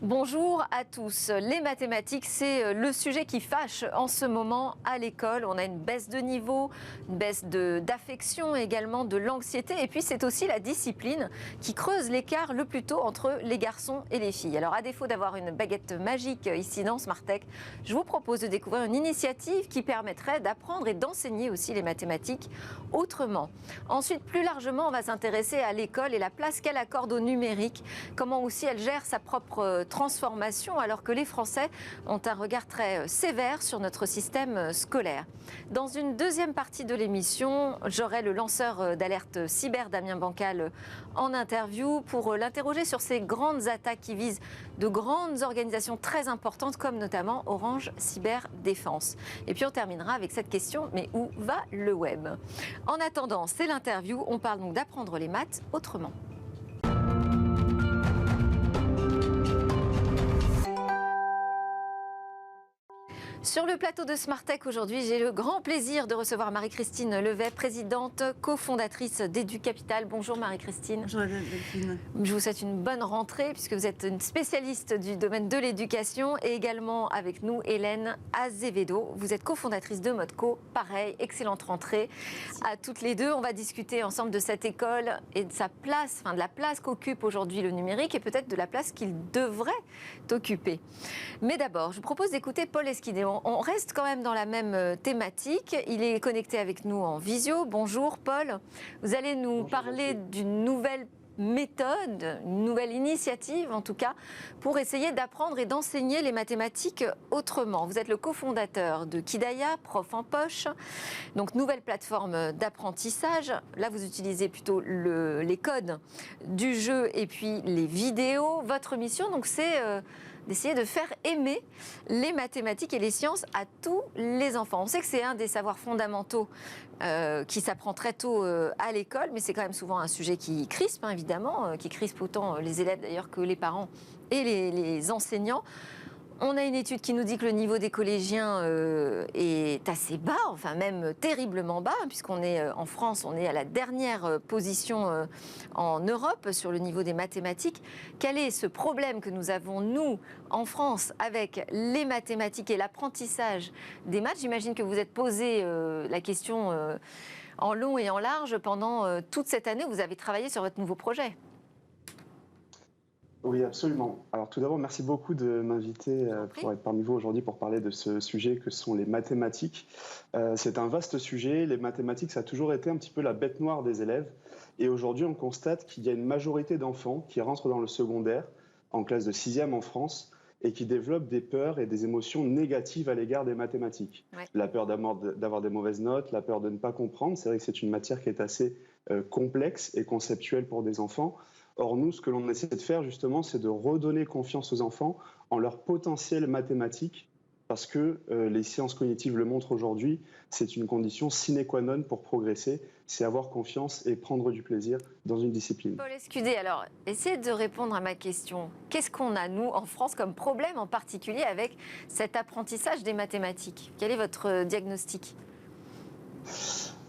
Bonjour à tous. Les mathématiques, c'est le sujet qui fâche en ce moment à l'école. On a une baisse de niveau, une baisse d'affection également, de l'anxiété. Et puis c'est aussi la discipline qui creuse l'écart le plus tôt entre les garçons et les filles. Alors à défaut d'avoir une baguette magique ici dans Smartech, je vous propose de découvrir une initiative qui permettrait d'apprendre et d'enseigner aussi les mathématiques autrement. Ensuite, plus largement, on va s'intéresser à l'école et la place qu'elle accorde au numérique. Comment aussi elle gère sa propre transformation alors que les Français ont un regard très sévère sur notre système scolaire. Dans une deuxième partie de l'émission, j'aurai le lanceur d'alerte cyber Damien Bancal en interview pour l'interroger sur ces grandes attaques qui visent de grandes organisations très importantes comme notamment Orange Cyberdéfense. Et puis on terminera avec cette question, mais où va le web? En attendant, c'est l'interview, on parle donc d'apprendre les maths autrement. Sur le plateau de Smartech aujourd'hui, j'ai le grand plaisir de recevoir Marie-Christine Levet, présidente, cofondatrice d'EduCapital. Bonjour Marie-Christine. Bonjour Delphine. Je vous souhaite une bonne rentrée puisque vous êtes une spécialiste du domaine de l'éducation et également avec nous Hélène Azevedo. Vous êtes cofondatrice de Modco. Pareil, excellente rentrée à toutes les deux. On va discuter ensemble de cette école et de sa place, de la place qu'occupe aujourd'hui le numérique et peut-être de la place qu'il devrait occuper. Mais d'abord, je vous propose d'écouter Paul Esquidéon. On reste quand même dans la même thématique. Il est connecté avec nous en visio. Bonjour Paul. Vous allez nous parler d'une nouvelle méthode, une nouvelle initiative en tout cas, pour essayer d'apprendre et d'enseigner les mathématiques autrement. Vous êtes le cofondateur de Kidaya, Prof en Poche, donc nouvelle plateforme d'apprentissage. Là, vous utilisez plutôt les codes du jeu et puis les vidéos. Votre mission, donc, c'est d'essayer de faire aimer les mathématiques et les sciences à tous les enfants. On sait que c'est un des savoirs fondamentaux qui s'apprend très tôt à l'école, mais c'est quand même souvent un sujet qui crispe, évidemment, qui crispe autant les élèves d'ailleurs que les parents et les enseignants. On a une étude qui nous dit que le niveau des collégiens est assez bas, enfin même terriblement bas, puisqu'on est en France, on est à la dernière position en Europe sur le niveau des mathématiques. Quel est ce problème que nous avons, nous, en France, avec les mathématiques et l'apprentissage des maths? J'imagine que vous êtes posé la question en long et en large pendant toute cette année où vous avez travaillé sur votre nouveau projet. Oui, absolument. Alors tout d'abord, merci beaucoup de m'inviter pour être parmi vous aujourd'hui pour parler de ce sujet que sont les mathématiques. C'est un vaste sujet. Les mathématiques, ça a toujours été un petit peu la bête noire des élèves. Et aujourd'hui, on constate qu'il y a une majorité d'enfants qui rentrent dans le secondaire, en classe de 6e en France, et qui développent des peurs et des émotions négatives à l'égard des mathématiques. Ouais. La peur d'avoir des mauvaises notes, la peur de ne pas comprendre. C'est vrai que c'est une matière qui est assez complexe et conceptuelle pour des enfants. Or, nous, ce que l'on essaie de faire, justement, c'est de redonner confiance aux enfants en leur potentiel mathématique, parce que les sciences cognitives le montrent aujourd'hui, c'est une condition sine qua non pour progresser, c'est avoir confiance et prendre du plaisir dans une discipline. Paul Escudé, alors, essayez de répondre à ma question. Qu'est-ce qu'on a, nous, en France, comme problème en particulier avec cet apprentissage des mathématiques? Quel est votre diagnostic ?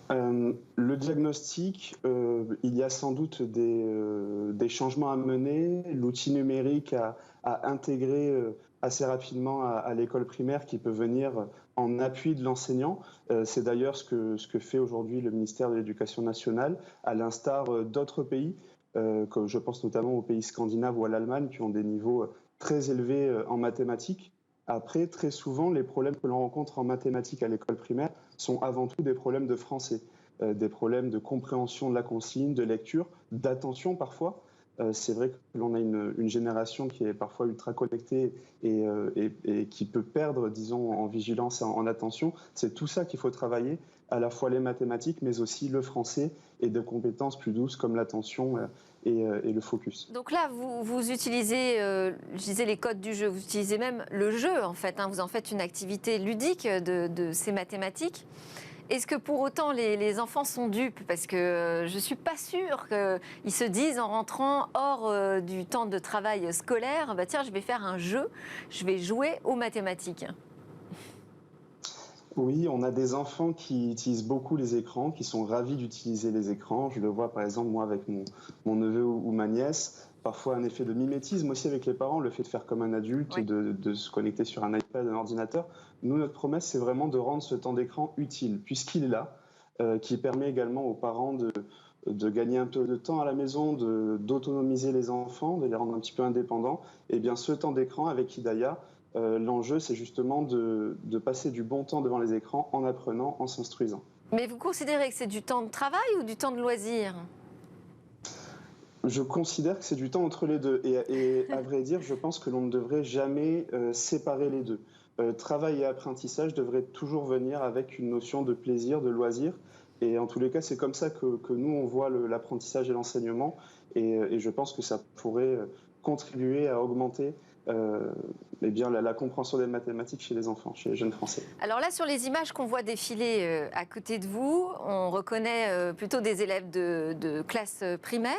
Le diagnostic, il y a sans doute des changements à mener. L'outil numérique a intégré assez rapidement à l'école primaire qui peut venir en appui de l'enseignant. C'est d'ailleurs ce que fait aujourd'hui le ministère de l'Éducation nationale, à l'instar d'autres pays, comme je pense notamment aux pays scandinaves ou à l'Allemagne, qui ont des niveaux très élevés en mathématiques. Après, très souvent, les problèmes que l'on rencontre en mathématiques à l'école primaire sont avant tout des problèmes de français, des problèmes de compréhension de la consigne, de lecture, d'attention parfois. C'est vrai que l'on a une génération qui est parfois ultra connectée et qui peut perdre, disons, en vigilance et en attention. C'est tout ça qu'il faut travailler, à la fois les mathématiques, mais aussi le français et de compétences plus douces comme l'attention et le focus. Donc là, vous utilisez, je disais, les codes du jeu, vous utilisez même le jeu, en fait. Vous en faites une activité ludique de ces mathématiques. Est-ce que pour autant les enfants sont dupes? Parce que je ne suis pas sûre qu'ils se disent en rentrant hors du temps de travail scolaire, tiens, je vais faire un jeu, je vais jouer aux mathématiques. Oui, on a des enfants qui utilisent beaucoup les écrans, qui sont ravis d'utiliser les écrans. Je le vois par exemple moi avec mon neveu ou ma nièce. Parfois un effet de mimétisme aussi avec les parents, le fait de faire comme un adulte, Oui. de se connecter sur un iPad, un ordinateur. Nous, notre promesse, c'est vraiment de rendre ce temps d'écran utile, puisqu'il est là, qui permet également aux parents de gagner un peu de temps à la maison, d'autonomiser les enfants, de les rendre un petit peu indépendants. Et bien ce temps d'écran avec Hidaya, l'enjeu, c'est justement de passer du bon temps devant les écrans en apprenant, en s'instruisant. Mais vous considérez que c'est du temps de travail ou du temps de loisir? Je considère que c'est du temps entre les deux. Et à vrai dire, je pense que l'on ne devrait jamais séparer les deux. Travail et apprentissage devraient toujours venir avec une notion de plaisir, de loisir. Et en tous les cas, c'est comme ça que nous, on voit l'apprentissage et l'enseignement. Et je pense que ça pourrait contribuer à augmenter eh bien, la compréhension des mathématiques chez les enfants, chez les jeunes Français. Alors là, sur les images qu'on voit défiler à côté de vous, on reconnaît plutôt des élèves de classe primaire.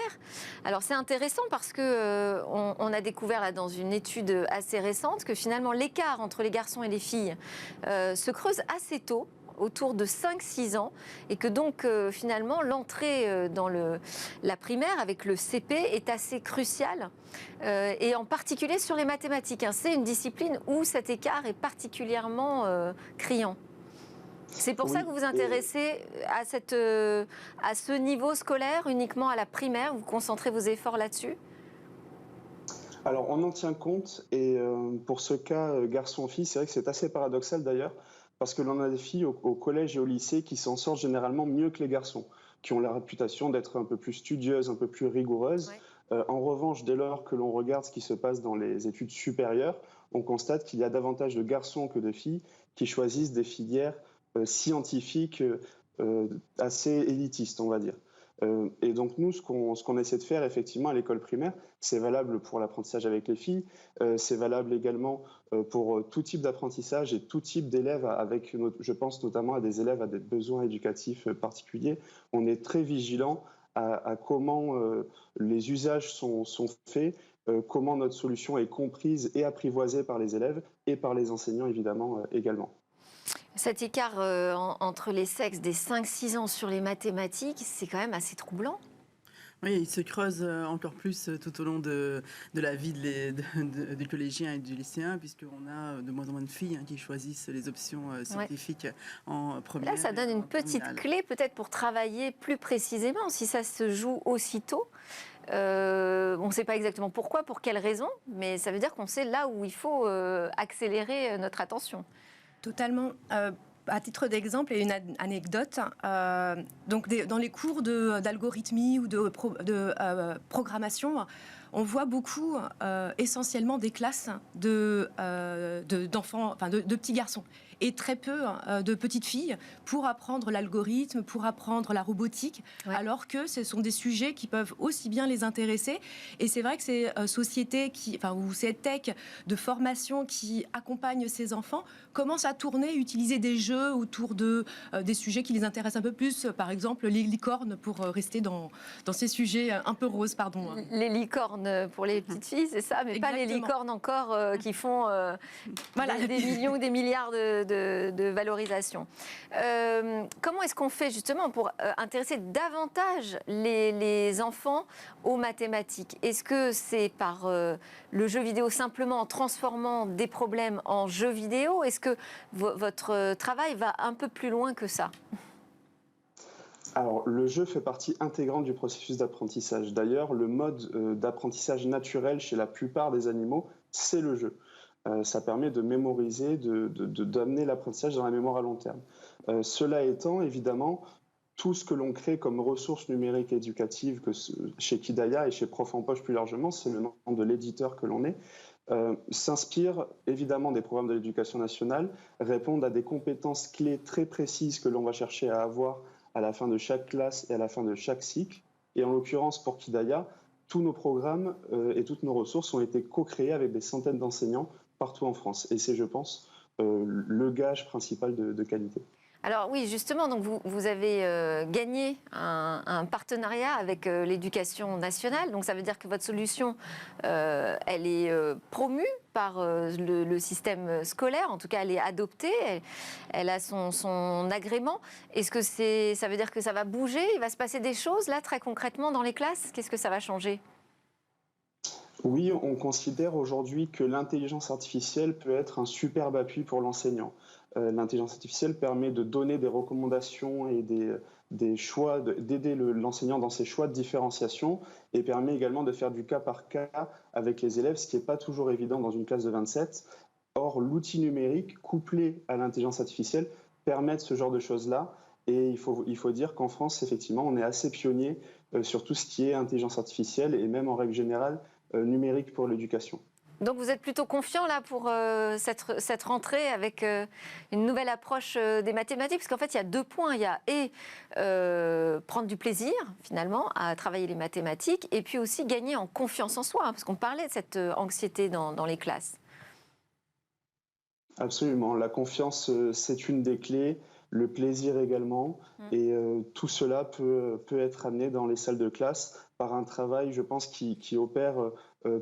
Alors c'est intéressant parce que on a découvert là, dans une étude assez récente que finalement l'écart entre les garçons et les filles se creuse assez tôt, autour de 5-6 ans, et que donc finalement l'entrée dans la primaire avec le CP est assez cruciale, et en particulier sur les mathématiques. Hein. C'est une discipline où cet écart est particulièrement criant. C'est pour ça que vous vous intéressez à ce niveau scolaire, uniquement à la primaire, vous concentrez vos efforts là-dessus? Alors, on en tient compte, et pour ce cas garçon-fille, c'est vrai que c'est assez paradoxal d'ailleurs, parce que l'on a des filles au collège et au lycée qui s'en sortent généralement mieux que les garçons, qui ont la réputation d'être un peu plus studieuses, un peu plus rigoureuses. Ouais. En revanche, dès lors que l'on regarde ce qui se passe dans les études supérieures, on constate qu'il y a davantage de garçons que de filles qui choisissent des filières scientifiques assez élitistes, on va dire. Et donc nous, ce qu'on essaie de faire effectivement à l'école primaire, c'est valable pour l'apprentissage avec les filles, c'est valable également pour tout type d'apprentissage et tout type d'élèves, avec, je pense notamment à des élèves à des besoins éducatifs particuliers. On est très vigilant à comment les usages sont faits, comment notre solution est comprise et apprivoisée par les élèves et par les enseignants évidemment également. Cet écart entre les sexes des 5-6 ans sur les mathématiques, c'est quand même assez troublant. Oui, il se creuse encore plus tout au long de la vie du collégien et du lycéen, puisqu'on a de moins en moins de filles qui choisissent les options scientifiques en première. Là, ça donne une petite clé peut-être pour travailler plus précisément, si ça se joue aussitôt. On ne sait pas exactement pourquoi, pour quelles raisons, mais ça veut dire qu'on sait là où il faut accélérer notre attention. Totalement. À titre d'exemple et une anecdote, donc dans les cours d'algorithmie ou de programmation, on voit beaucoup, essentiellement des classes d'enfants, enfin de petits garçons, et très peu de petites filles pour apprendre l'algorithme, pour apprendre la robotique, alors que ce sont des sujets qui peuvent aussi bien les intéresser. Et c'est vrai que ces sociétés ou ces tech de formation qui accompagnent ces enfants commencent à tourner, utiliser des jeux autour des sujets qui les intéressent un peu plus, par exemple les licornes, pour rester dans ces sujets un peu roses, pardon. Les licornes pour les petites filles, c'est ça, mais exactement. Pas les licornes encore qui font des millions ou des milliards de valorisation. Comment est-ce qu'on fait justement pour intéresser davantage les enfants aux mathématiques? Est-ce que c'est par le jeu vidéo, simplement en transformant des problèmes en jeux vidéo? Est-ce que votre travail va un peu plus loin que ça? Alors, le jeu fait partie intégrante du processus d'apprentissage. D'ailleurs, le mode d'apprentissage naturel chez la plupart des animaux, c'est le jeu. Ça permet de mémoriser, d'amener l'apprentissage dans la mémoire à long terme. Cela étant, évidemment, tout ce que l'on crée comme ressources numériques éducatives chez Hidaya et chez Prof en Poche plus largement, c'est le nom de l'éditeur que l'on est, s'inspire évidemment des programmes de l'éducation nationale, répondent à des compétences clés très précises que l'on va chercher à avoir à la fin de chaque classe et à la fin de chaque cycle. Et en l'occurrence, pour Hidaya, tous nos programmes et toutes nos ressources ont été co-créés avec des centaines d'enseignants partout en France. Et c'est, je pense, le gage principal de qualité. Alors oui, justement, donc vous avez gagné un partenariat avec l'éducation nationale. Donc ça veut dire que votre solution, elle est promue par le système scolaire. En tout cas, elle est adoptée. Elle a son agrément. Est-ce que ça veut dire que ça va bouger? Il va se passer des choses là très concrètement dans les classes? Qu'est-ce que ça va changer? Oui, on considère aujourd'hui que l'intelligence artificielle peut être un superbe appui pour l'enseignant. L'intelligence artificielle permet de donner des recommandations et des choix, d'aider l'enseignant dans ses choix de différenciation et permet également de faire du cas par cas avec les élèves, ce qui n'est pas toujours évident dans une classe de 27. Or, l'outil numérique couplé à l'intelligence artificielle permet ce genre de choses-là. Et il faut dire qu'en France, effectivement, on est assez pionnier sur tout ce qui est intelligence artificielle et même en règle générale, numérique pour l'éducation. Donc vous êtes plutôt confiant là pour cette rentrée avec une nouvelle approche des mathématiques, parce qu'en fait il y a 2 points, il y a prendre du plaisir finalement à travailler les mathématiques et puis aussi gagner en confiance en soi, parce qu'on parlait de cette anxiété dans les classes. Absolument, la confiance c'est une des clés, le plaisir également, et tout cela peut être amené dans les salles de classe par un travail, je pense, qui opère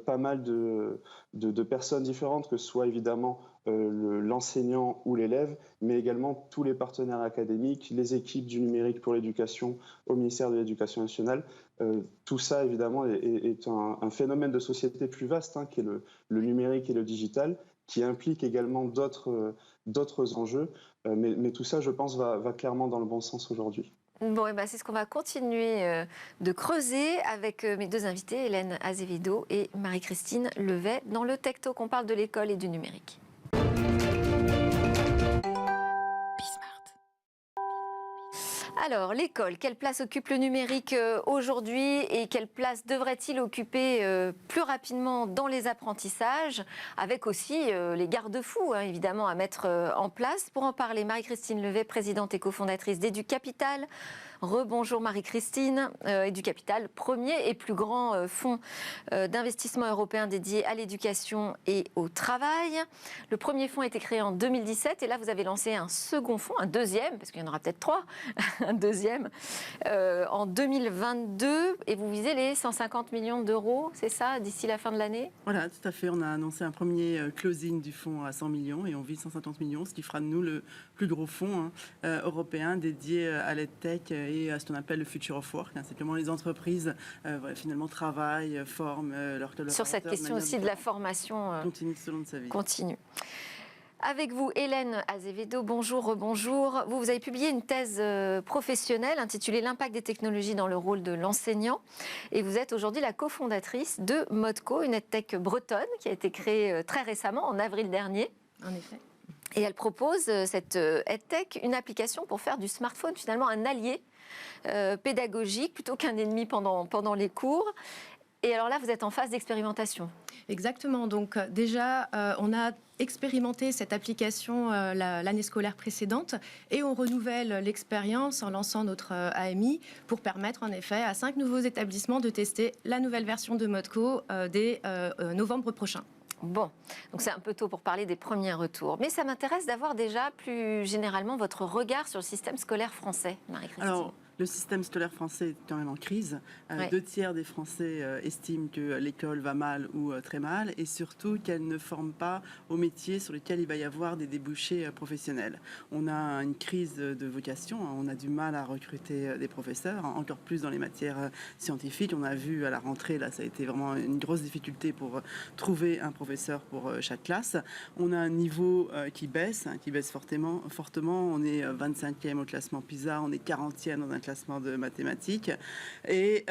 pas mal de personnes différentes, que ce soit évidemment l'enseignant ou l'élève, mais également tous les partenaires académiques, les équipes du numérique pour l'éducation au ministère de l'Éducation nationale. Tout ça, évidemment, est un phénomène de société plus vaste, qui est le numérique et le digital, qui implique également d'autres enjeux. Mais tout ça, je pense, va clairement dans le bon sens aujourd'hui. Bon, c'est ce qu'on va continuer de creuser avec mes 2 invités, Hélène Azevedo et Marie-Christine Levet, dans le Tech Talk. On parle de l'école et du numérique. Alors, l'école, quelle place occupe le numérique aujourd'hui et quelle place devrait-il occuper plus rapidement dans les apprentissages, avec aussi les garde-fous, évidemment, à mettre en place. Pour en parler, Marie-Christine Levet, présidente et cofondatrice d'EduCapital. Rebonjour Marie-Christine. EduCapital, premier et plus grand fonds d'investissement européen dédié à l'éducation et au travail. Le premier fonds a été créé en 2017 et là vous avez lancé un second fonds, un deuxième, parce qu'il y en aura peut-être 3, un deuxième, en 2022 et vous visez les 150 millions d'euros, c'est ça, d'ici la fin de l'année? Voilà, tout à fait. On a annoncé un premier closing du fonds à 100 millions et on vise 150 millions, ce qui fera de nous le plus gros fonds européen dédié à l'EdTech et à ce qu'on appelle le Future of Work. C'est comment les entreprises finalement travaillent, forment leurs collaborateurs. Sur cette question aussi de la formation continue tout au long de sa vie. Continue. Avec vous, Hélène Azevedo, bonjour, rebonjour. Vous avez publié une thèse professionnelle intitulée « L'impact des technologies dans le rôle de l'enseignant ». Et vous êtes aujourd'hui la cofondatrice de Modco, une EdTech bretonne qui a été créée très récemment, en avril dernier. En effet. Et elle propose, cette EdTech, une application pour faire du smartphone finalement un allié pédagogique plutôt qu'un ennemi pendant les cours. Et alors là, vous êtes en phase d'expérimentation. Exactement. Donc déjà, on a expérimenté cette application l'année scolaire précédente et on renouvelle l'expérience en lançant notre AMI pour permettre en effet à 5 nouveaux établissements de tester la nouvelle version de Modco dès novembre prochain. Bon, donc c'est un peu tôt pour parler des premiers retours. Mais ça m'intéresse d'avoir déjà plus généralement votre regard sur le système scolaire français, Marie-Christine. Alors, le système scolaire français est quand même en crise. 2 tiers des Français estiment que l'école va mal ou très mal et surtout qu'elle ne forme pas aux métiers sur lesquels il va y avoir des débouchés professionnels. On a une crise de vocation, on a du mal à recruter des professeurs, encore plus dans les matières scientifiques. On a vu à la rentrée, là, ça a été vraiment une grosse difficulté pour trouver un professeur pour chaque classe. On a un niveau qui baisse fortement. On est 25e au classement PISA, on est 40e dans un classement de mathématiques et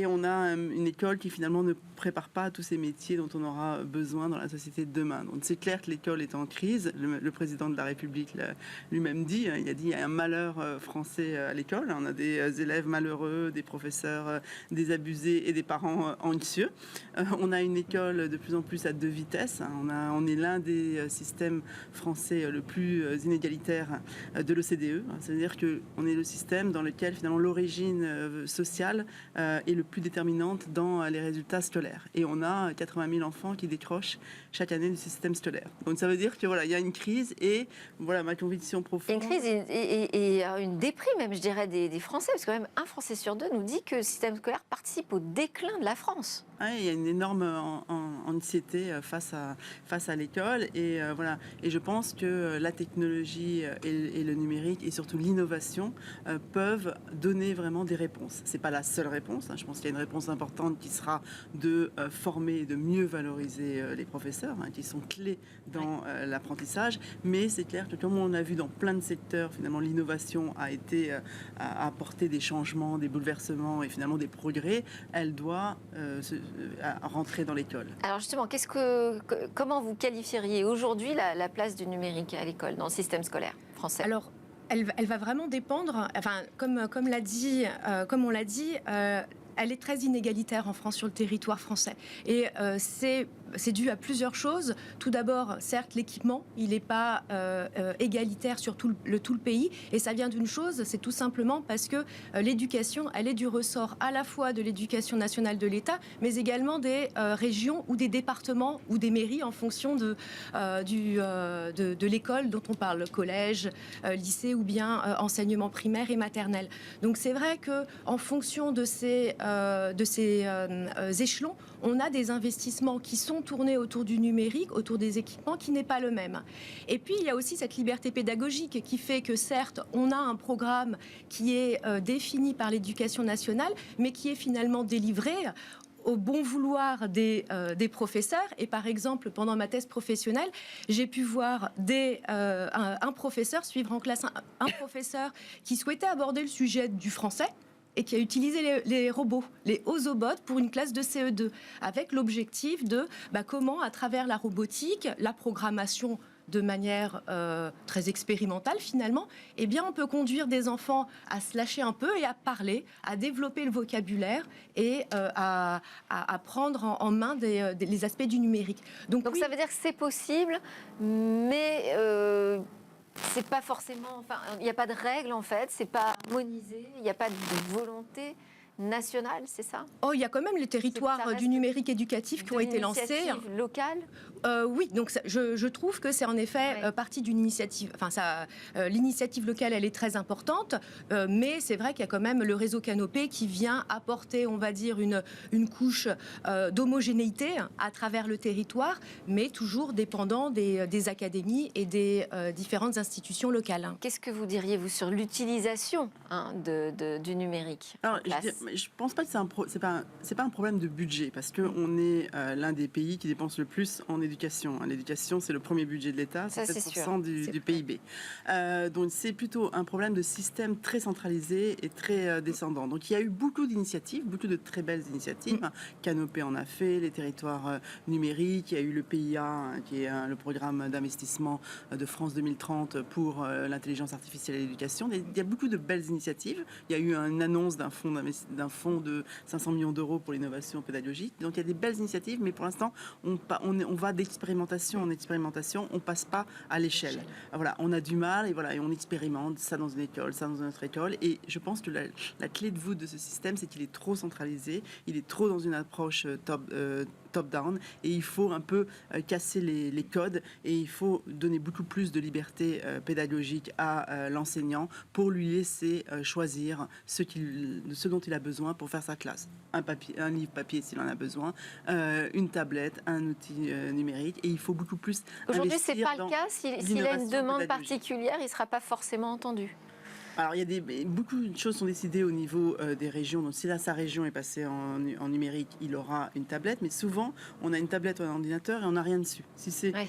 on a une école qui finalement ne prépare pas à tous ces métiers dont on aura besoin dans la société de demain. Donc c'est clair que l'école est en crise. Le président de la République l'a lui-même dit, il a dit il y a un malheur français à l'école. On a des élèves malheureux, des professeurs désabusés et des parents anxieux. On a une école de plus en plus à 2 vitesses. On est l'un des systèmes français le plus inégalitaire de l'OCDE. C'est-à-dire qu'on est le système dans lequel finalement finalement l'origine sociale est le plus déterminante dans les résultats scolaires. Et on a 80 000 enfants qui décrochent chaque année du système scolaire. Donc ça veut dire que voilà, il y a une crise et voilà ma conviction profonde. Une crise et une déprime même, je dirais, des Français, parce que même un Français sur deux nous dit que le système scolaire participe au déclin de la France. Ouais, il y a une énorme anxiété face à l'école et voilà. Et je pense que la technologie et le numérique et surtout l'innovation peuvent donner vraiment des réponses. C'est pas la seule réponse. Je pense qu'il y a une réponse importante qui sera de former et de mieux valoriser les professeurs, qui sont clés dans l'apprentissage. Mais c'est clair que comme on a vu dans plein de secteurs, finalement l'innovation a apporté des changements, des bouleversements et finalement des progrès. Elle doit à rentrer dans l'école. Alors justement, comment vous qualifieriez aujourd'hui la place du numérique à l'école, dans le système scolaire français? Alors, elle va vraiment dépendre, enfin, comme on l'a dit, elle est très inégalitaire en France sur le territoire français. Et c'est dû à plusieurs choses. Tout d'abord, certes, l'équipement, il n'est pas égalitaire sur tout le pays. Et ça vient d'une chose, c'est tout simplement parce que l'éducation, elle est du ressort à la fois de l'éducation nationale de l'État, mais également des régions ou des départements ou des mairies en fonction de l'école dont on parle, collège, lycée ou bien enseignement primaire et maternel. Donc c'est vrai qu'en fonction de ces échelons, on a des investissements qui sont tournés autour du numérique, autour des équipements, qui n'est pas le même. Et puis, il y a aussi cette liberté pédagogique qui fait que, certes, on a un programme qui est défini par l'éducation nationale, mais qui est finalement délivré au bon vouloir des professeurs. Et par exemple, pendant ma thèse professionnelle, j'ai pu voir un professeur suivre en classe un professeur qui souhaitait aborder le sujet du français, et qui a utilisé les robots, les Ozobots, pour une classe de CE2, avec l'objectif de comment, à travers la robotique, la programmation de manière très expérimentale finalement, eh bien, on peut conduire des enfants à se lâcher un peu et à parler, à développer le vocabulaire et à prendre en main les aspects du numérique. Donc oui, ça veut dire que c'est possible, mais... c'est pas forcément, enfin, il n'y a pas de règles en fait, c'est pas harmonisé, il n'y a pas de volonté nationale, c'est ça? Oh, il y a quand même les territoires du numérique éducatif qui ont été lancés. Locale. Oui, donc je trouve que c'est en effet partie d'une initiative. Enfin, l'initiative locale, elle est très importante, mais c'est vrai qu'il y a quand même le réseau Canopé qui vient apporter, on va dire, une couche d'homogénéité à travers le territoire, mais toujours dépendant des académies et des différentes institutions locales. Qu'est-ce que vous diriez, vous, sur l'utilisation du numérique? Alors, je pense pas que c'est pas un problème de budget, parce qu'on est l'un des pays qui dépense le plus en éducation. L'éducation, c'est le premier budget de l'État, c'est 7% du PIB. Donc c'est plutôt un problème de système très centralisé et très descendant. Donc il y a eu beaucoup d'initiatives, beaucoup de très belles initiatives. Canopé en a fait, les territoires numériques, il y a eu le PIA, qui est le programme d'investissement de France 2030 pour l'intelligence artificielle et l'éducation. Il y a beaucoup de belles initiatives. Il y a eu une annonce d'un fonds de 500 millions d'euros pour l'innovation pédagogique. Donc il y a des belles initiatives, mais pour l'instant, on va d'expérimentation en expérimentation, on passe pas à l'échelle. Voilà, on a du mal et on expérimente ça dans une école, ça dans une autre école. Et je pense que la clé de voûte de ce système, c'est qu'il est trop centralisé, il est trop dans une approche top-down, et il faut un peu casser les codes, et il faut donner beaucoup plus de liberté pédagogique à l'enseignant pour lui laisser choisir ce dont il a besoin pour faire sa classe. Un livre papier s'il en a besoin, une tablette, un outil numérique, et il faut beaucoup plus Aujourd'hui, investir. Aujourd'hui, c'est pas le cas. S'il a une demande particulière, il ne sera pas forcément entendu. Alors, beaucoup de choses sont décidées au niveau des régions. Donc, si là, sa région est passée en numérique, il aura une tablette. Mais souvent, on a une tablette ou un ordinateur et on n'a rien dessus.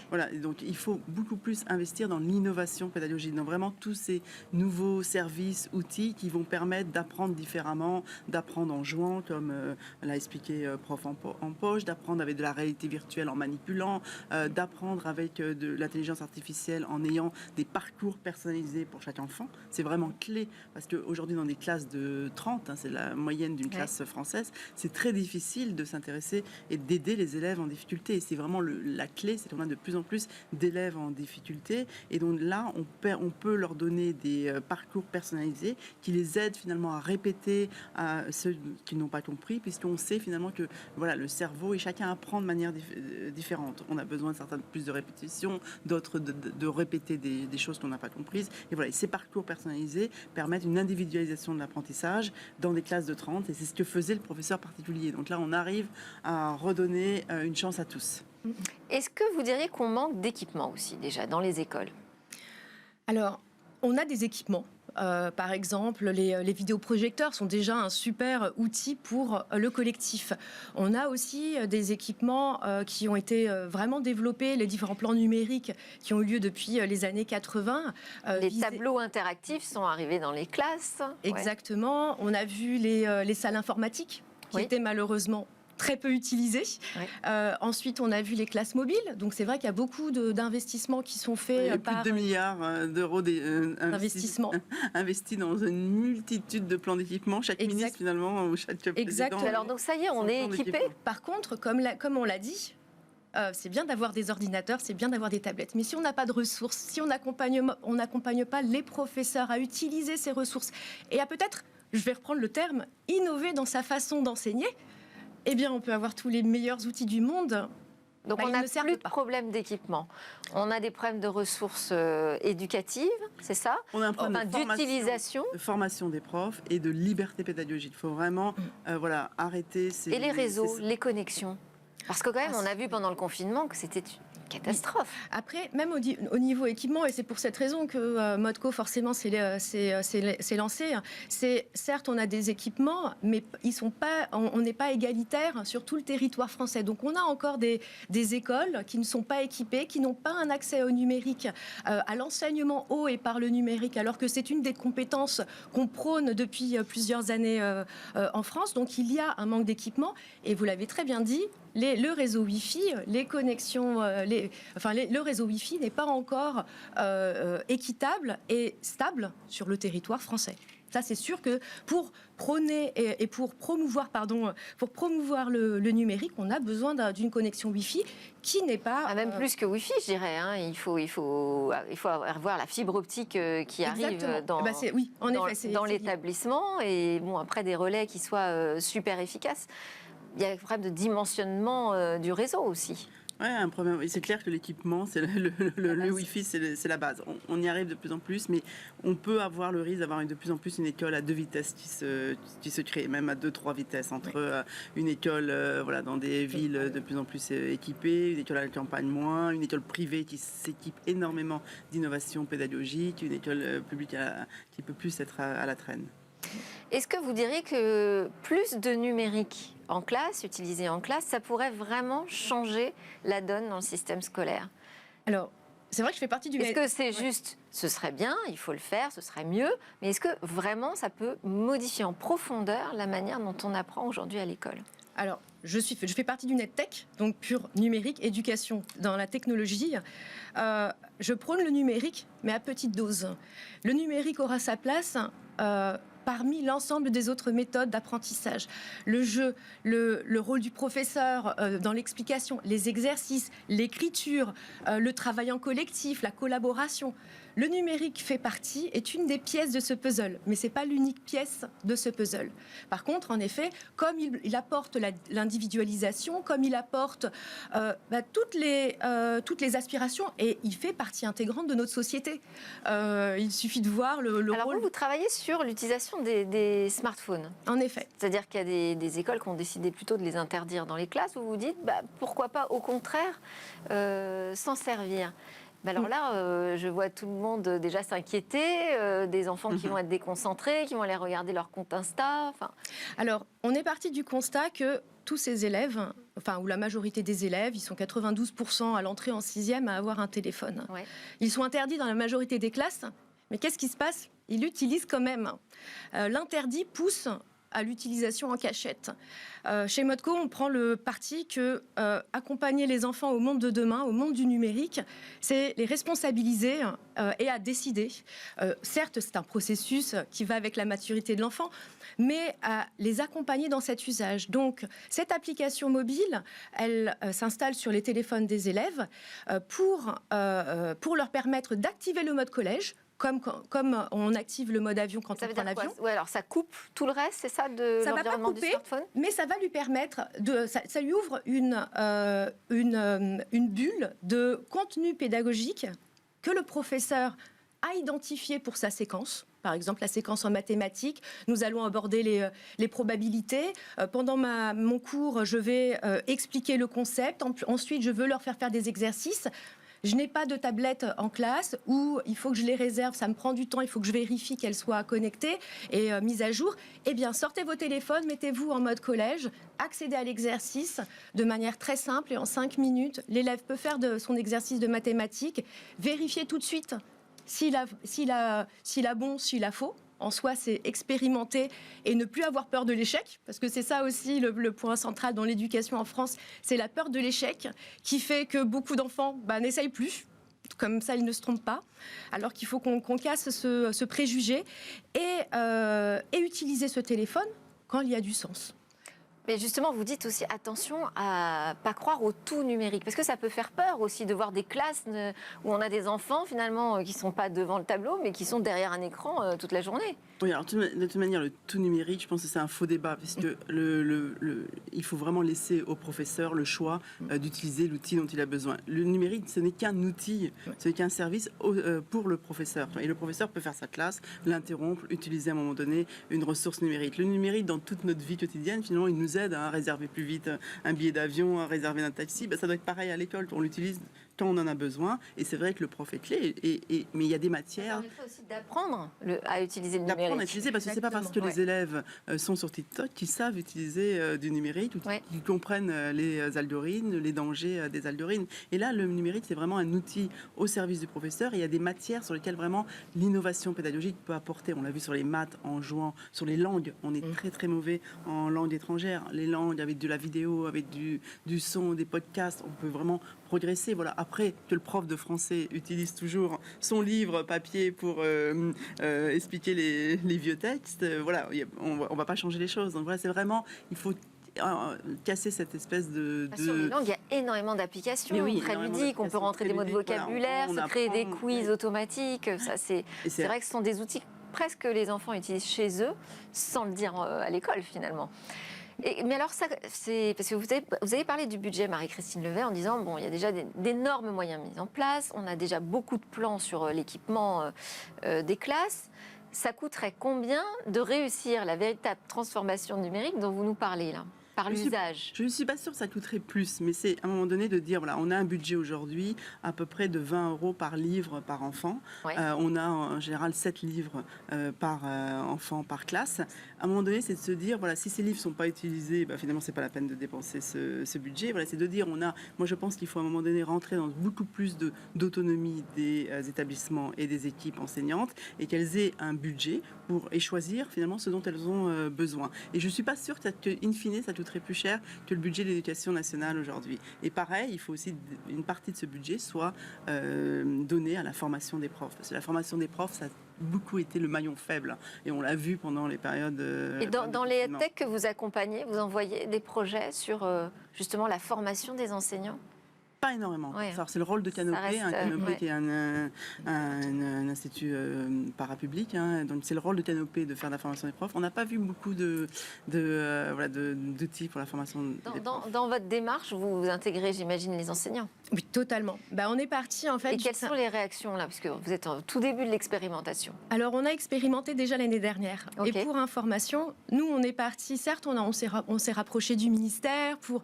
Voilà. Donc, il faut beaucoup plus investir dans l'innovation pédagogique, dans vraiment tous ces nouveaux services, outils qui vont permettre d'apprendre différemment, d'apprendre en jouant, comme l'a expliqué Prof en poche, d'apprendre avec de la réalité virtuelle en manipulant, d'apprendre avec de l'intelligence artificielle en ayant des parcours personnalisés pour chaque enfant. C'est vraiment clé, parce qu'aujourd'hui, dans des classes de 30, c'est la moyenne d'une classe française, c'est très difficile de s'intéresser et d'aider les élèves en difficulté. Et c'est vraiment la clé, c'est qu'on a de plus en plus d'élèves en difficulté. Et donc là, on peut leur donner des parcours personnalisés qui les aident finalement à répéter à ceux qui n'ont pas compris, puisqu'on sait finalement que voilà, le cerveau et chacun apprend de manière différente. On a besoin de certaines plus de répétitions, d'autres de répéter des choses qu'on n'a pas comprises. Et voilà, ces parcours personnalisés permettent une individualisation de l'apprentissage dans des classes de 30, et c'est ce que faisait le professeur particulier. Donc là, on arrive à redonner une chance à tous. Est-ce que vous diriez qu'on manque d'équipements aussi déjà dans les écoles ? Alors, on a des équipements. Par exemple, les vidéoprojecteurs sont déjà un super outil pour le collectif. On a aussi des équipements qui ont été vraiment développés, les différents plans numériques qui ont eu lieu depuis les années 80. Les tableaux interactifs sont arrivés dans les classes. Exactement. Ouais. On a vu les salles informatiques qui étaient malheureusement très peu utilisées. Oui. Ensuite, on a vu les classes mobiles. Donc, c'est vrai qu'il y a beaucoup d'investissements qui sont faits. Il y a plus de 2 milliards d'euros d'investissements investis dans une multitude de plans d'équipement. Chaque ministre, finalement, ou chaque président. Alors, donc, ça y est, on est équipé. Par contre, comme on l'a dit, c'est bien d'avoir des ordinateurs, c'est bien d'avoir des tablettes. Mais si on n'a pas de ressources, si on n'accompagne pas les professeurs à utiliser ces ressources et à peut-être, je vais reprendre le terme, innover dans sa façon d'enseigner, eh bien, on peut avoir tous les meilleurs outils du monde. Donc, on n'a plus de problème d'équipement. On a des problèmes de ressources éducatives, c'est ça ? On a un problème d'utilisation. De formation des profs et de liberté pédagogique. Il faut vraiment arrêter ces... Et les réseaux, les connexions ? Parce que quand même, on a vu pendant le confinement que c'était une catastrophe. Après, même au niveau équipement, et c'est pour cette raison que Modco forcément s'est lancé, c'est certes on a des équipements, mais on n'est pas égalitaire sur tout le territoire français. Donc on a encore des écoles qui ne sont pas équipées, qui n'ont pas un accès au numérique, à l'enseignement haut et par le numérique, alors que c'est une des compétences qu'on prône depuis plusieurs années en France. Donc il y a un manque d'équipement, et vous l'avez très bien dit, le réseau Wi-Fi, les connexions, le réseau Wi-Fi n'est pas encore équitable et stable sur le territoire français. Ça, c'est sûr que pour prôner et pour promouvoir le numérique, on a besoin d'une connexion Wi-Fi qui n'est pas... même plus que Wi-Fi, je dirais. Hein. Il faut avoir la fibre optique qui arrive dans l'établissement. Et bon, après, des relais qui soient super efficaces. Il y a un problème de dimensionnement du réseau aussi. Oui, un problème. C'est clair que l'équipement, c'est le Wi-Fi, c'est la base. On y arrive de plus en plus, mais on peut avoir le risque d'avoir de plus en plus une école à 2 vitesses qui se crée, même à 2-3 vitesses, entre une école dans des villes de plus en plus équipées, une école à la campagne moins, une école privée qui s'équipe énormément d'innovation pédagogique, une école publique qui peut plus être à la traîne. Est-ce que vous diriez que plus de numérique en classe, utilisé en classe, ça pourrait vraiment changer la donne dans le système scolaire ? Alors, c'est vrai que je fais partie du... Est-ce que c'est juste, ce serait bien, il faut le faire, ce serait mieux, mais est-ce que vraiment ça peut modifier en profondeur la manière dont on apprend aujourd'hui à l'école ? Alors, je fais partie du NetTech, donc pure numérique, éducation dans la technologie. Je prône le numérique, mais à petite dose. Le numérique aura sa place parmi l'ensemble des autres méthodes d'apprentissage. Le jeu, le rôle du professeur dans l'explication, les exercices, l'écriture, le travail en collectif, la collaboration. Le numérique est une des pièces de ce puzzle, mais ce n'est pas l'unique pièce de ce puzzle. Par contre, en effet, comme il apporte l'individualisation, comme il apporte toutes les aspirations, et il fait partie intégrante de notre société. Il suffit de voir le Alors rôle... vous travaillez sur l'utilisation des smartphones. En effet. C'est-à-dire qu'il y a des écoles qui ont décidé plutôt de les interdire dans les classes, où vous vous dites, pourquoi pas, au contraire, s'en servir. Alors là, je vois tout le monde déjà s'inquiéter, des enfants qui vont être déconcentrés, qui vont aller regarder leur compte Insta. Alors, on est parti du constat que tous ces élèves, ou la majorité des élèves, ils sont 92% à l'entrée en 6e à avoir un téléphone. Ouais. Ils sont interdits dans la majorité des classes, mais qu'est-ce qui se passe ? Ils l'utilisent quand même. L'interdit pousse à l'utilisation en cachette. Chez Modco, on prend le parti que accompagner les enfants au monde de demain, au monde du numérique, c'est les responsabiliser et à décider. Certes, c'est un processus qui va avec la maturité de l'enfant, mais à les accompagner dans cet usage. Donc, cette application mobile, elle s'installe sur les téléphones des élèves pour leur permettre d'activer le mode collège, comme on active le mode avion quand on prend l'avion. Ouais, alors ça coupe tout le reste, c'est ça, de l'environnement du smartphone ? Mais ça va lui permettre, ça lui ouvre une bulle de contenu pédagogique que le professeur a identifié pour sa séquence. Par exemple, la séquence en mathématiques, nous allons aborder les probabilités. Pendant mon cours, je vais expliquer le concept. Ensuite, je veux leur faire des exercices. Je n'ai pas de tablette en classe ou il faut que je les réserve, ça me prend du temps, il faut que je vérifie qu'elles soient connectées et mises à jour. Eh bien, sortez vos téléphones, mettez-vous en mode collège, accédez à l'exercice de manière très simple et en 5 minutes, l'élève peut faire son exercice de mathématiques, vérifier tout de suite s'il a bon, s'il a faux. En soi, c'est expérimenter et ne plus avoir peur de l'échec, parce que c'est ça aussi le point central dans l'éducation en France, c'est la peur de l'échec qui fait que beaucoup d'enfants n'essayent plus, comme ça ils ne se trompent pas, alors qu'il faut qu'on casse ce préjugé et utiliser ce téléphone quand il y a du sens. Mais justement, vous dites aussi attention à pas croire au tout numérique, parce que ça peut faire peur aussi de voir des classes où on a des enfants finalement qui sont pas devant le tableau, mais qui sont derrière un écran toute la journée. Oui, alors de toute manière, le tout numérique, je pense que c'est un faux débat, puisque il faut vraiment laisser au professeur le choix d'utiliser l'outil dont il a besoin. Le numérique, ce n'est qu'un outil, ce n'est qu'un service pour le professeur. Et le professeur peut faire sa classe, l'interrompre, utiliser à un moment donné une ressource numérique. Le numérique, dans toute notre vie quotidienne, finalement, il nous aide à réserver plus vite un billet d'avion, à réserver un taxi. Ça doit être pareil à l'école, on l'utilise quand on en a besoin. Et c'est vrai que le prof est clé, mais il y a des matières... Ça permet aussi d'apprendre à utiliser le numérique. D'apprendre à utiliser, parce que c'est pas parce que les élèves sont sur TikTok qu'ils savent utiliser du numérique ou qu'ils comprennent les algorithmes, les dangers des algorithmes. Et là, le numérique, c'est vraiment un outil au service du professeur. Et il y a des matières sur lesquelles vraiment l'innovation pédagogique peut apporter. On l'a vu sur les maths, en jouant, sur les langues. On est très très mauvais en langue étrangère. Les langues avec de la vidéo, avec du son, des podcasts, on peut vraiment progresser. Voilà. Après, que le prof de français utilise toujours son livre papier pour expliquer les vieux textes, voilà, on va pas changer les choses. Donc voilà, c'est vraiment, il faut casser cette espèce de... Sur les langues, il y a énormément d'applications très ludiques. On peut rentrer des mots de vocabulaire, se créer des quiz automatiques. Ça, c'est vrai que ce sont des outils presque que les enfants utilisent chez eux, sans le dire à l'école finalement. Mais alors, ça, c'est parce que vous avez parlé du budget, Marie-Christine Levet, en disant bon, il y a déjà d'énormes moyens mis en place, on a déjà beaucoup de plans sur l'équipement des classes. Ça coûterait combien de réussir la véritable transformation numérique dont vous nous parlez là ? Par l'usage. Je ne suis pas sûre que ça coûterait plus, mais c'est à un moment donné de dire, voilà, on a un budget aujourd'hui à peu près de 20 € par livre par enfant. Ouais. On a en général 7 livres par enfant par classe. À un moment donné, c'est de se dire, voilà, si ces livres ne sont pas utilisés, finalement, ce n'est pas la peine de dépenser ce budget. Voilà, c'est de dire, moi je pense qu'il faut à un moment donné rentrer dans beaucoup plus d'autonomie des établissements et des équipes enseignantes et qu'elles aient un budget et choisir finalement ce dont elles ont besoin. Et je ne suis pas sûre que, in fine, ça coûterait plus cher que le budget de l'éducation nationale aujourd'hui. Et pareil, il faut aussi une partie de ce budget soit donnée à la formation des profs. Parce que la formation des profs, ça a beaucoup été le maillon faible. Et on l'a vu pendant les périodes... Et dans les tech que vous accompagnez, vous envoyez des projets sur justement la formation des enseignants ? Pas énormément. Ouais. C'est le rôle de Canopé, Canopé qui est un institut parapublic. Donc c'est le rôle de Canopé de faire la formation des profs. On n'a pas vu beaucoup d'outils pour la formation des profs. Dans votre démarche, vous intégrez, j'imagine, les enseignants. Oui, totalement. On est parti en fait. Et quelles sont les réactions là, parce que vous êtes au tout début de l'expérimentation. Alors on a expérimenté déjà l'année dernière. Okay. Et pour information, nous on est parti. Certes, on s'est rapproché du ministère pour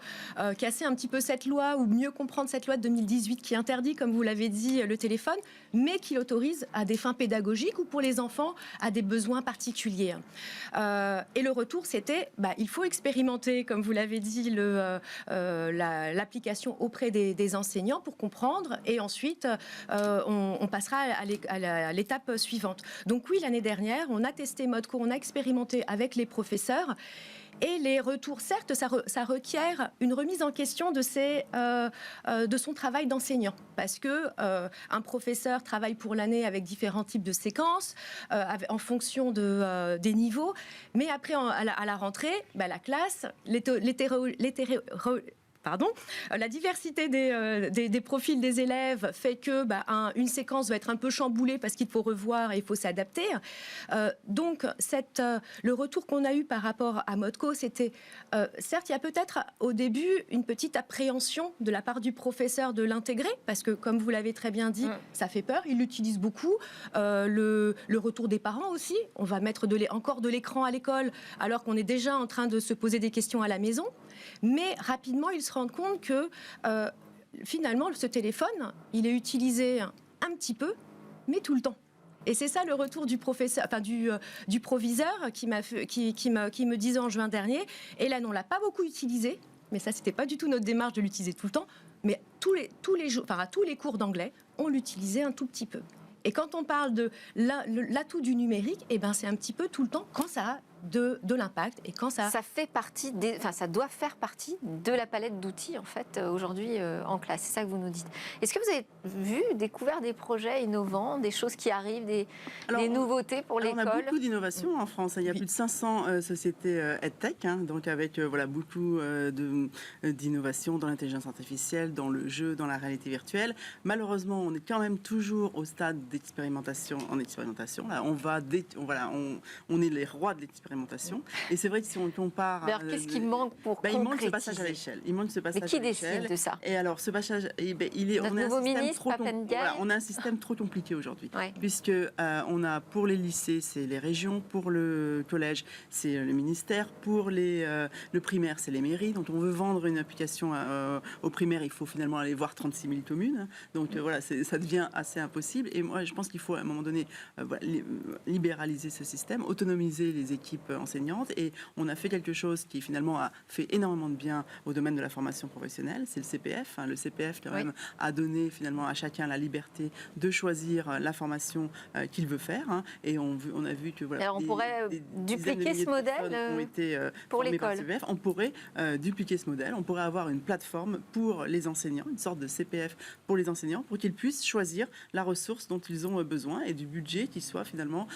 casser un petit peu cette loi ou mieux comprendre cette loi de 2018 qui interdit, comme vous l'avez dit, le téléphone, mais qui l'autorise à des fins pédagogiques ou pour les enfants à des besoins particuliers. Et le retour, c'était, il faut expérimenter, comme vous l'avez dit, l'application auprès des enseignants pour comprendre, et ensuite on passera à l'étape suivante. Donc oui, l'année dernière, on a testé ModeCo, on a expérimenté avec les professeurs. Et les retours, certes, ça requiert une remise en question de son travail d'enseignant. Parce que un professeur travaille pour l'année avec différents types de séquences, en fonction des niveaux. Mais après, à la rentrée, la classe, la diversité des profils des élèves fait que une séquence va être un peu chamboulée parce qu'il faut revoir et il faut s'adapter. Donc, le retour qu'on a eu par rapport à ModeCo, c'était, certes, il y a peut-être au début une petite appréhension de la part du professeur de l'intégrer, parce que, comme vous l'avez très bien dit, ça fait peur, il l'utilise beaucoup. Le retour des parents aussi, on va mettre encore de l'écran à l'école, alors qu'on est déjà en train de se poser des questions à la maison. Mais rapidement, ils se rendent compte que finalement, ce téléphone, il est utilisé un petit peu, mais tout le temps. Et c'est ça le retour du professeur, du proviseur qui me disait en juin dernier. Et là, on ne l'a pas beaucoup utilisé, mais ça, c'était pas du tout notre démarche de l'utiliser tout le temps. Mais tous les jours, à tous les cours d'anglais, on l'utilisait un tout petit peu. Et quand on parle de l'atout du numérique, c'est un petit peu tout le temps quand ça a de l'impact et quand ça fait partie ça doit faire partie de la palette d'outils en fait aujourd'hui en classe. C'est ça que vous nous dites. Est-ce que vous avez découvert des projets innovants, des choses qui arrivent, des nouveautés pour l'école? On a beaucoup d'innovations en France. Il y a plus de 500 sociétés EdTech, donc avec beaucoup d'innovations dans l'intelligence artificielle, dans le jeu, dans la réalité virtuelle. Malheureusement, on est quand même toujours au stade d'expérimentation. Là, on est les rois de l'expérimentation. Et c'est vrai que si on compare... Alors, qu'est-ce qui manque pour concrétiser? Il manque ce passage à l'échelle. Mais qui décide de ça? Et alors, ce passage... on a un système trop compliqué aujourd'hui. Ouais. Puisque on a, pour les lycées, c'est les régions. Pour le collège, c'est le ministère. Pour le primaire, c'est les mairies. Donc, on veut vendre une application au primaire. Il faut finalement aller voir 36 000 communes. Donc, ça devient assez impossible. Et moi, je pense qu'il faut, à un moment donné, libéraliser ce système, autonomiser les équipes enseignantes, et on a fait quelque chose qui finalement a fait énormément de bien au domaine de la formation professionnelle, c'est le CPF. Le CPF quand même a donné finalement à chacun la liberté de choisir la formation qu'il veut faire, et on a vu que alors on pourrait dupliquer ce modèle ont été pour l'école. On pourrait dupliquer ce modèle, on pourrait avoir une plateforme pour les enseignants, une sorte de CPF pour les enseignants, pour qu'ils puissent choisir la ressource dont ils ont besoin et du budget qui soit finalement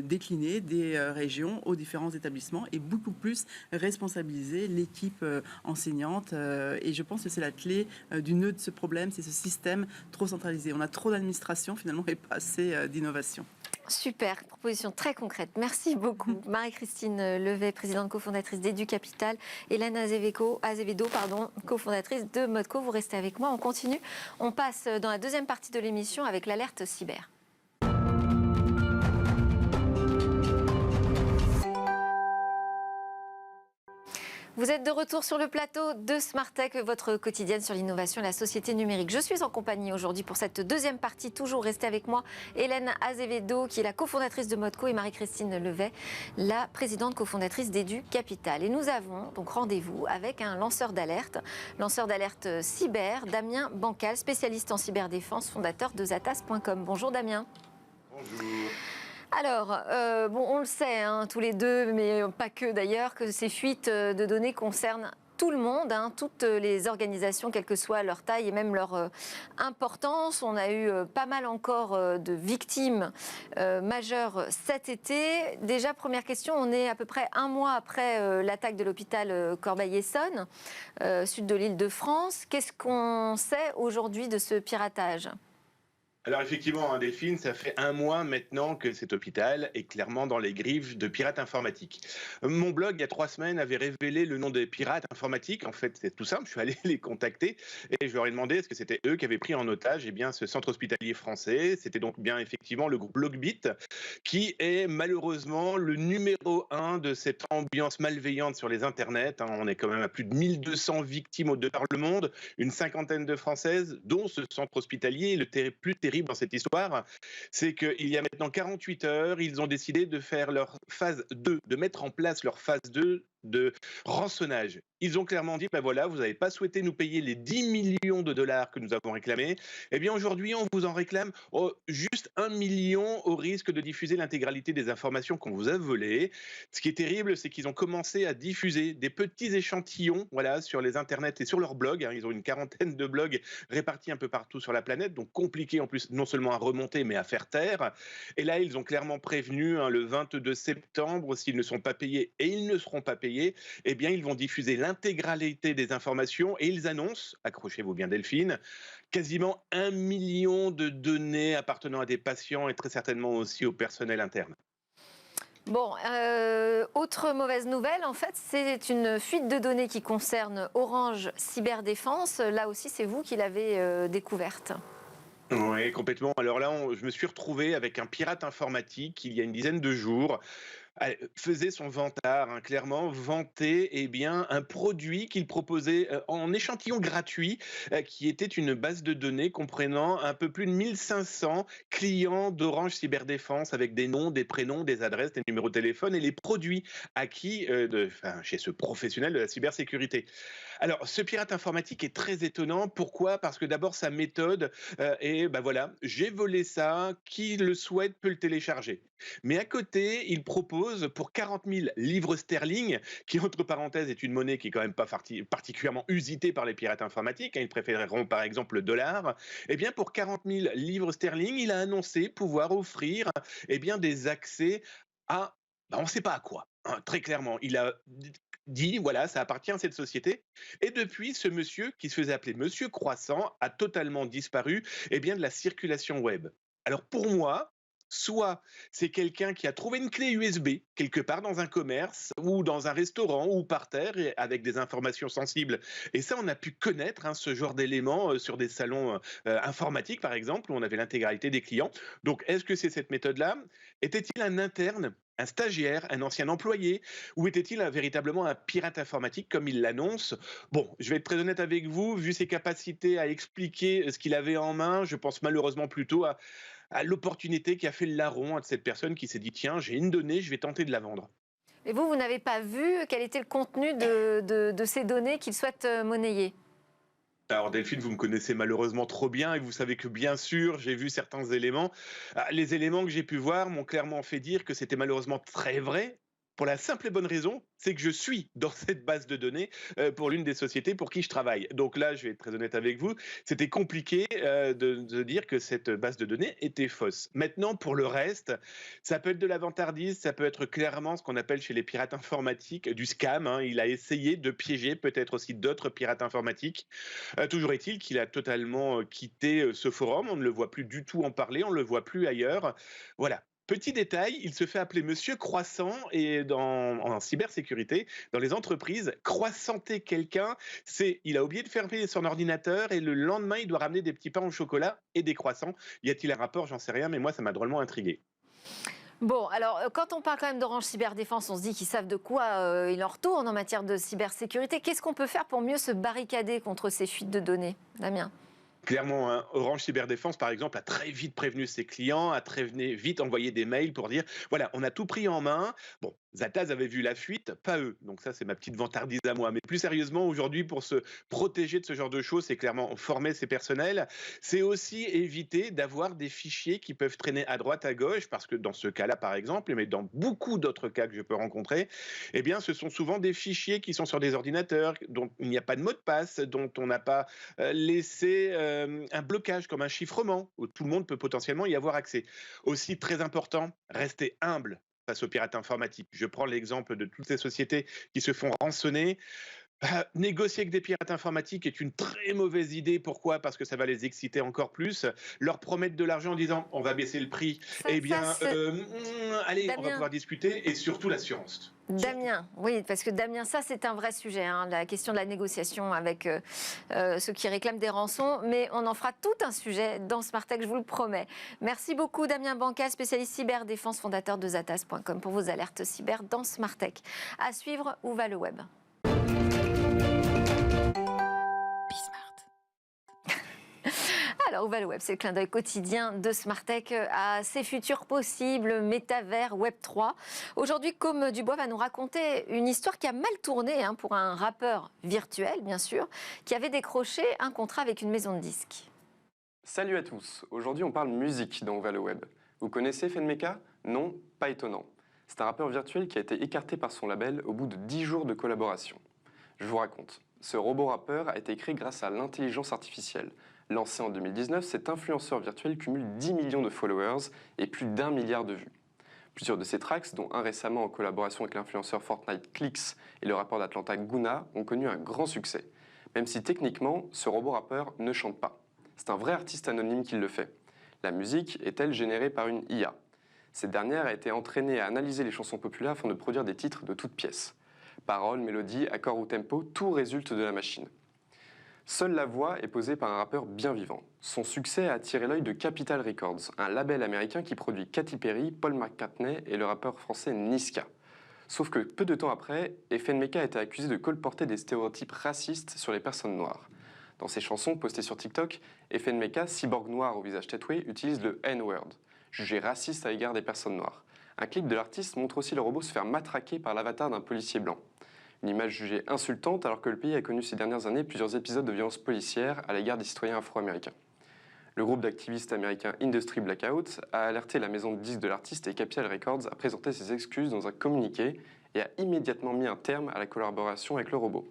décliné des régions aux différents établissements, et beaucoup plus responsabiliser l'équipe enseignante. Et je pense que c'est la clé du nœud de ce problème, c'est ce système trop centralisé. On a trop d'administration finalement et pas assez d'innovation. Super, proposition très concrète. Merci beaucoup. Marie-Christine Levet, présidente cofondatrice d'EduCapital. Hélène Azevedo, cofondatrice de ModeCo. Vous restez avec moi, on continue. On passe dans la deuxième partie de l'émission avec l'alerte cyber. Vous êtes de retour sur le plateau de Smartech, votre quotidienne sur l'innovation et la société numérique. Je suis en compagnie aujourd'hui pour cette deuxième partie. Toujours restez avec moi, Hélène Azevedo, qui est la cofondatrice de ModeCo, et Marie-Christine Levet, la présidente cofondatrice d'EduCapital. Et nous avons donc rendez-vous avec un lanceur d'alerte cyber, Damien Bancal, spécialiste en cyberdéfense, fondateur de Zatas.com. Bonjour Damien. Bonjour. Alors, on le sait, tous les deux, mais pas que d'ailleurs, que ces fuites de données concernent tout le monde, toutes les organisations, quelle que soit leur taille et même leur importance. On a eu pas mal encore de victimes majeures cet été. Déjà, première question, on est à peu près un mois après l'attaque de l'hôpital Corbeil-Essonnes, sud de l'Île-de-France. Qu'est-ce qu'on sait aujourd'hui de ce piratage ? Alors effectivement, hein, Delphine, ça fait un mois maintenant que cet hôpital est clairement dans les griffes de pirates informatiques. Mon blog, il y a 3 semaines, avait révélé le nom des pirates informatiques. En fait, c'est tout simple, je suis allé les contacter et je leur ai demandé est-ce que c'était eux qui avaient pris en otage ce centre hospitalier français. C'était donc bien effectivement le groupe Logbit, qui est malheureusement le numéro 1 de cette ambiance malveillante sur les internets. Hein. On est quand même à plus de 1200 victimes de par le monde, une cinquantaine de Françaises, dont ce centre hospitalier. Le plus terrible dans cette histoire, c'est qu'il y a maintenant 48 heures, ils ont décidé de faire leur phase 2, de mettre en place leur phase 2 de rançonnage. Ils ont clairement dit, ben voilà, vous n'avez pas souhaité nous payer les 10 millions de dollars que nous avons réclamés. Eh bien aujourd'hui, on vous en réclame juste 1 million au risque de diffuser l'intégralité des informations qu'on vous a volées. Ce qui est terrible, c'est qu'ils ont commencé à diffuser des petits échantillons, voilà, sur les internets et sur leurs blogs. Hein. Ils ont une quarantaine de blogs répartis un peu partout sur la planète, donc compliqué en plus, non seulement à remonter, mais à faire taire. Et là, ils ont clairement prévenu, hein, le 22 septembre, s'ils ne sont pas payés, et ils ne seront pas payés, eh bien, ils vont diffuser l'intégralité des informations et ils annoncent, accrochez-vous bien Delphine, quasiment 1 million de données appartenant à des patients et très certainement aussi au personnel interne. Bon, autre mauvaise nouvelle, en fait, c'est une fuite de données qui concerne Orange Cyberdéfense. Là aussi, c'est vous qui l'avez découverte. Oui, complètement. Alors là, je me suis retrouvé avec un pirate informatique il y a une dizaine de jours. Faisait son vantard, hein, clairement, vantait un produit qu'il proposait en échantillon gratuit, qui était une base de données comprenant un peu plus de 1500 clients d'Orange Cyberdéfense avec des noms, des prénoms, des adresses, des numéros de téléphone et les produits acquis chez ce professionnel de la cybersécurité. Alors, ce pirate informatique est très étonnant. Pourquoi ? Parce que d'abord, sa méthode est, voilà, j'ai volé ça, qui le souhaite peut le télécharger. Mais à côté, il propose pour 40 000 livres sterling, qui entre parenthèses est une monnaie qui est quand même pas particulièrement usitée par les pirates informatiques, hein, ils préféreront par exemple le dollar, eh bien pour 40 000 livres sterling, il a annoncé pouvoir offrir des accès à, on ne sait pas à quoi, hein, très clairement. Il a dit, voilà, ça appartient à cette société. Et depuis, ce monsieur, qui se faisait appeler Monsieur Croissant, a totalement disparu de la circulation web. Alors pour moi, soit c'est quelqu'un qui a trouvé une clé USB quelque part dans un commerce ou dans un restaurant ou par terre avec des informations sensibles. Et ça, on a pu connaître, hein, ce genre d'éléments sur des salons informatiques, par exemple, où on avait l'intégralité des clients. Donc, est-ce que c'est cette méthode-là ? Était-il un interne, un stagiaire, un ancien employé, ou était-il véritablement un pirate informatique comme il l'annonce ? Bon, je vais être très honnête avec vous, vu ses capacités à expliquer ce qu'il avait en main, je pense malheureusement plutôt à l'opportunité qui a fait le larron de cette personne qui s'est dit tiens, j'ai une donnée, je vais tenter de la vendre. Et vous n'avez pas vu quel était le contenu de ces données qu'il souhaite monnayer ? Alors Delphine, vous me connaissez malheureusement trop bien et vous savez que bien sûr, j'ai vu certains éléments. Les éléments que j'ai pu voir m'ont clairement fait dire que c'était malheureusement très vrai. Pour la simple et bonne raison, c'est que je suis dans cette base de données pour l'une des sociétés pour qui je travaille. Donc là, je vais être très honnête avec vous, c'était compliqué de dire que cette base de données était fausse. Maintenant, pour le reste, ça peut être de la vantardise, ça peut être clairement ce qu'on appelle chez les pirates informatiques du scam. Hein. Il a essayé de piéger peut-être aussi d'autres pirates informatiques. Toujours est-il qu'il a totalement quitté ce forum, on ne le voit plus du tout en parler, on ne le voit plus ailleurs. Voilà. Petit détail, il se fait appeler Monsieur Croissant et en cybersécurité, dans les entreprises, croissanter quelqu'un, il a oublié de fermer son ordinateur et le lendemain, il doit ramener des petits pains au chocolat et des croissants. Y a-t-il un rapport ? J'en sais rien, mais moi, ça m'a drôlement intrigué. Bon, alors quand on parle quand même d'Orange Cyberdéfense, on se dit qu'ils savent de quoi il en retourne en matière de cybersécurité. Qu'est-ce qu'on peut faire pour mieux se barricader contre ces fuites de données, Damien ? Clairement, hein, Orange Cyberdéfense, par exemple, a très vite prévenu ses clients, a très vite envoyé des mails pour dire voilà, on a tout pris en main. Bon, Zataz avait vu la fuite, pas eux. Donc ça, c'est ma petite vantardise à moi. Mais plus sérieusement, aujourd'hui, pour se protéger de ce genre de choses, c'est clairement former ses personnels. C'est aussi éviter d'avoir des fichiers qui peuvent traîner à droite, à gauche, parce que dans ce cas-là, par exemple, mais dans beaucoup d'autres cas que je peux rencontrer, eh bien, ce sont souvent des fichiers qui sont sur des ordinateurs dont il n'y a pas de mot de passe, dont on n'a pas laissé un blocage comme un chiffrement, où tout le monde peut potentiellement y avoir accès. Aussi, très important, rester humble face aux pirates informatiques. Je prends l'exemple de toutes ces sociétés qui se font rançonner. Négocier avec des pirates informatiques est une très mauvaise idée. Pourquoi? Parce que ça va les exciter encore plus. Leur promettre de l'argent en disant on va baisser le prix. Allez, Damien, on va pouvoir discuter. Et surtout l'assurance. Damien, oui, parce que Damien, ça c'est un vrai sujet, hein, la question de la négociation avec ceux qui réclament des rançons, mais on en fera tout un sujet dans Smart Tech, je vous le promets. Merci beaucoup Damien Bancal, spécialiste cyberdéfense, fondateur de Zatas.com pour vos alertes cyber dans Smart Tech. À suivre, où va le web? Alors, où va le web? C'est le clin d'œil quotidien de Smart Tech à ses futurs possibles, métavers, Web3. Aujourd'hui, Côme Dubois va nous raconter une histoire qui a mal tourné pour un rappeur virtuel, bien sûr, qui avait décroché un contrat avec une maison de disques. Salut à tous, aujourd'hui on parle musique dans Où va le web. Vous connaissez FNMK? Non, pas étonnant. C'est un rappeur virtuel qui a été écarté par son label au bout de 10 jours de collaboration. Je vous raconte. Ce robot rappeur a été créé grâce à l'intelligence artificielle. Lancé en 2019, cet influenceur virtuel cumule 10 millions de followers et plus d'1 milliard de vues. Plusieurs de ses tracks, dont un récemment en collaboration avec l'influenceur Fortnite Clicks et le rappeur d'Atlanta Guna, ont connu un grand succès. Même si techniquement, ce robot rappeur ne chante pas. C'est un vrai artiste anonyme qui le fait. La musique est-elle générée par une IA? Cette dernière a été entraînée à analyser les chansons populaires afin de produire des titres de toutes pièces. Paroles, mélodies, accords ou tempo, tout résulte de la machine. Seule la voix est posée par un rappeur bien vivant. Son succès a attiré l'œil de Capitol Records, un label américain qui produit Katy Perry, Paul McCartney et le rappeur français Niska. Sauf que peu de temps après, FNMK a été accusé de colporter des stéréotypes racistes sur les personnes noires. Dans ses chansons postées sur TikTok, FNMK, cyborg noir au visage tatoué, utilise le N-word, jugé raciste à l'égard des personnes noires. Un clip de l'artiste montre aussi le robot se faire matraquer par l'avatar d'un policier blanc. Une image jugée insultante alors que le pays a connu ces dernières années plusieurs épisodes de violences policières à l'égard des citoyens afro-américains. Le groupe d'activistes américains Industry Blackout a alerté la maison de disques de l'artiste et Capitol Records a présenté ses excuses dans un communiqué et a immédiatement mis un terme à la collaboration avec le robot.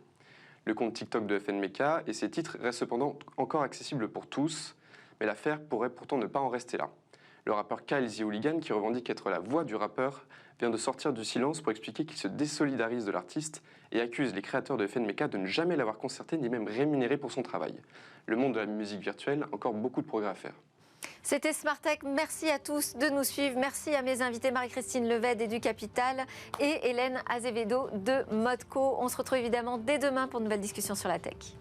Le compte TikTok de FNMK et ses titres restent cependant encore accessibles pour tous, mais l'affaire pourrait pourtant ne pas en rester là. Le rappeur Kyle The Hooligan, qui revendique être la voix du rappeur, vient de sortir du silence pour expliquer qu'il se désolidarise de l'artiste et accuse les créateurs de FNMK de ne jamais l'avoir concerté ni même rémunéré pour son travail. Le monde de la musique virtuelle a encore beaucoup de progrès à faire. C'était Smart Tech, merci à tous de nous suivre. Merci à mes invités Marie-Christine Leved du Capital et Hélène Azevedo de Modco. On se retrouve évidemment dès demain pour une nouvelle discussion sur la tech.